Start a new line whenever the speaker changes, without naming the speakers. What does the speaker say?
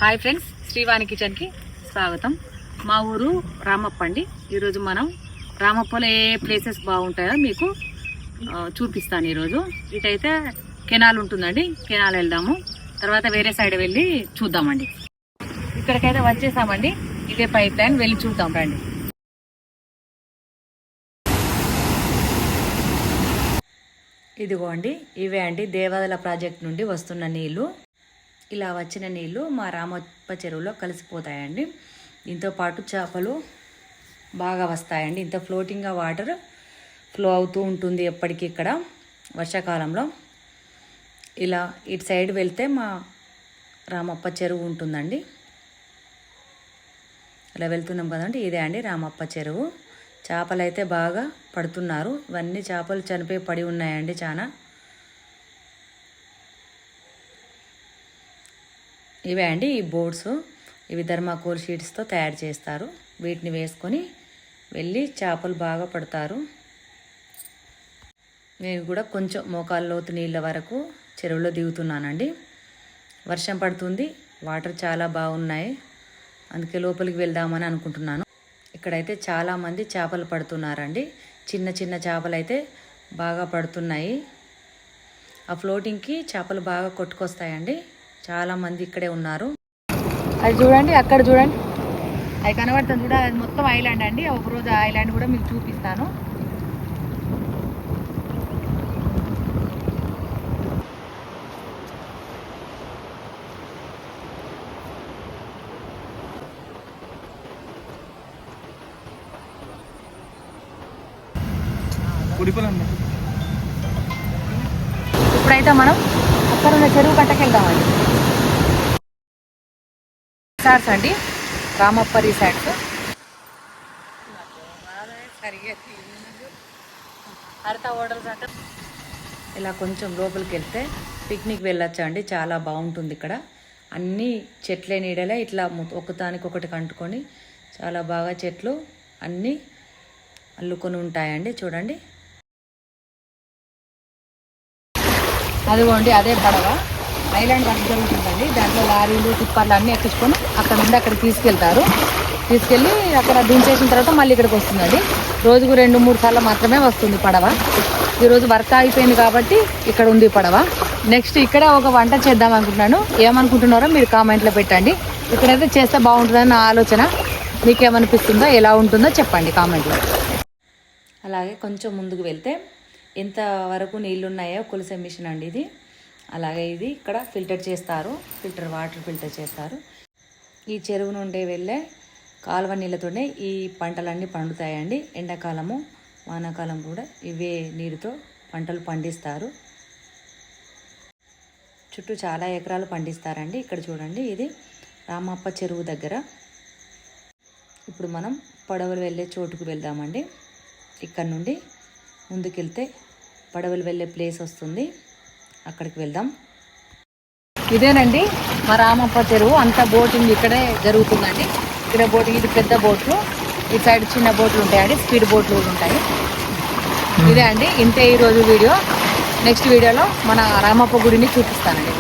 Hi friends, Srivani కిచెన్కి స్వాగతం. మా ఊరు రామప్ప అండి. ఈరోజు మనం రామప్పలో ఏ ప్లేసెస్ బాగుంటాయో మీకు చూపిస్తాను. ఈరోజు ఇటైతే కెనాల్ ఉంటుందండి, కెనాల్ వెళ్దాము. తర్వాత వేరే సైడ్ వెళ్ళి చూద్దామండి. ఇక్కడికైతే వచ్చేసామండి, ఇదే పైప్ లైన్, వెళ్ళి చూద్దాం రండి. ఇదిగో అండి, ఇవే అండి దేవాదల ప్రాజెక్ట్ నుండి వస్తున్న నీళ్లు. ఇలా వచ్చిన నీళ్లు మా రామప్ప చెరువులో కలిసిపోతాయండి. దీంతో పాటు చేపలు బాగా వస్తాయండి. ఇంత ఫ్లోటింగ్గా వాటర్ ఫ్లో అవుతూ ఉంటుంది ఎప్పటికీ ఇక్కడ వర్షాకాలంలో. ఇలా ఇటు సైడ్ వెళ్తే మా రామప్ప చెరువు ఉంటుందండి. ఇలా వెళ్తున్నాం కదండి, ఇదే అండి రామప్ప చెరువు. చేపలు అయితే బాగా పడుతున్నారు. ఇవన్నీ చేపలు చనిపోయి పడి ఉన్నాయండి చాలా. ఇవే అండి ఈ బోట్స్. ఇవి థర్మాకోల్ షీట్స్తో తయారు చేస్తారు. వీటిని వేసుకొని వెళ్ళి చేపలు బాగా పడతారు. నేను కూడా కొంచెం మోకాళ్ళ లోతు నీళ్ళ వరకు చెరువులో దిగుతున్నానండి. వర్షం పడుతుంది, వాటర్ చాలా బాగున్నాయి, అందుకే లోపలికి వెళ్దామని అనుకుంటున్నాను. ఇక్కడైతే చాలామంది చేపలు పడుతున్నారండి. చిన్న చిన్న చేపలు అయితే బాగా పడుతున్నాయి. ఆ ఫ్లోటింగ్కి చేపలు బాగా కొట్టుకొస్తాయండి. చాలామంది ఇక్కడే ఉన్నారు. అది చూడండి, అక్కడ చూడండి, అది కనబడుతుంది చూడ, అది మొత్తం ఐలాండ్ అండి. ఒకరోజు ఐలాండ్ కూడా మీకు చూపిస్తాను. ఇప్పుడైతే మనం అక్కడ ఉన్న చెరువు కట్టకి వెళ్దామండి. రిసార్ట్స్ అండి, రామప్ప రిసార్ట్స్. హరిత హోటల్స్ అంటే ఇలా కొంచెం లోపలికి వెళ్తే పిక్నిక్ వెళ్ళొచ్చు అండి. చాలా బాగుంటుంది ఇక్కడ. అన్నీ చెట్లే నీడలే ఇట్లా ఒకదానికొకటి కంటుకొని చాలా బాగా చెట్లు అన్నీ అల్లుకొని ఉంటాయండి. చూడండి, అదిగోండి అదే పడవ. ఐలాండ్ వర్క్ జరుగుతుందండి. దాంట్లో లారీలు టిప్పర్లు అన్నీ ఎక్కించుకొని అక్కడ నుండి అక్కడ తీసుకెళ్ళి అక్కడ దించేసిన తర్వాత మళ్ళీ ఇక్కడికి వస్తుందండి. రోజుకు 2-3 సార్లు మాత్రమే వస్తుంది పడవ. ఈరోజు వర్క్ అయిపోయింది కాబట్టి ఇక్కడ ఉంది పడవ. నెక్స్ట్ ఇక్కడే ఒక వంట చేద్దాం అనుకుంటున్నాను. ఏమనుకుంటున్నారో మీరు కామెంట్లో పెట్టండి. ఇక్కడైతే చేస్తే బాగుంటుందని నా ఆలోచన. మీకేమనిపిస్తుందో, ఎలా ఉంటుందో చెప్పండి కామెంట్లో. అలాగే కొంచెం ముందుకు వెళ్తే ఎంత వరకు నీళ్ళు ఉన్నాయో కొలిసే మిషన్ అండి ఇది. అలాగే ఇది ఇక్కడ ఫిల్టర్ చేస్తారు, వాటర్ ఫిల్టర్ చేస్తారు. ఈ చెరువు నుండి వెళ్ళే కాలువ నీళ్ళతోనే ఈ పంటలన్నీ పండుతాయండి. ఎండాకాలము వానాకాలం కూడా ఇవే నీరుతో పంటలు పండిస్తారు. చుట్టూ చాలా ఎకరాలు పండిస్తారండి. ఇక్కడ చూడండి, ఇది రామప్ప చెరువు దగ్గర. ఇప్పుడు మనం పడవలు వెళ్ళే చోటుకు వెళ్దామండి. ఇక్కడ నుండి ముందుకెళ్తే పడవలు వెళ్ళే ప్లేస్ వస్తుంది, అక్కడికి వెళ్దాం. ఇదేనండి మా రామప్ప చెరువు. అంతా బోటింగ్ ఇక్కడే జరుగుతుందండి. ఇక్కడ బోటింగ్, ఇది పెద్ద బోట్లు, ఈ సైడ్ చిన్న బోట్లు ఉంటాయండి, స్పీడ్ బోట్లు కూడా ఉంటాయి. ఇదే అండి, ఇంతే ఈరోజు వీడియో. నెక్స్ట్ వీడియోలో మన రామప్ప గుడిని చూపిస్తానండి.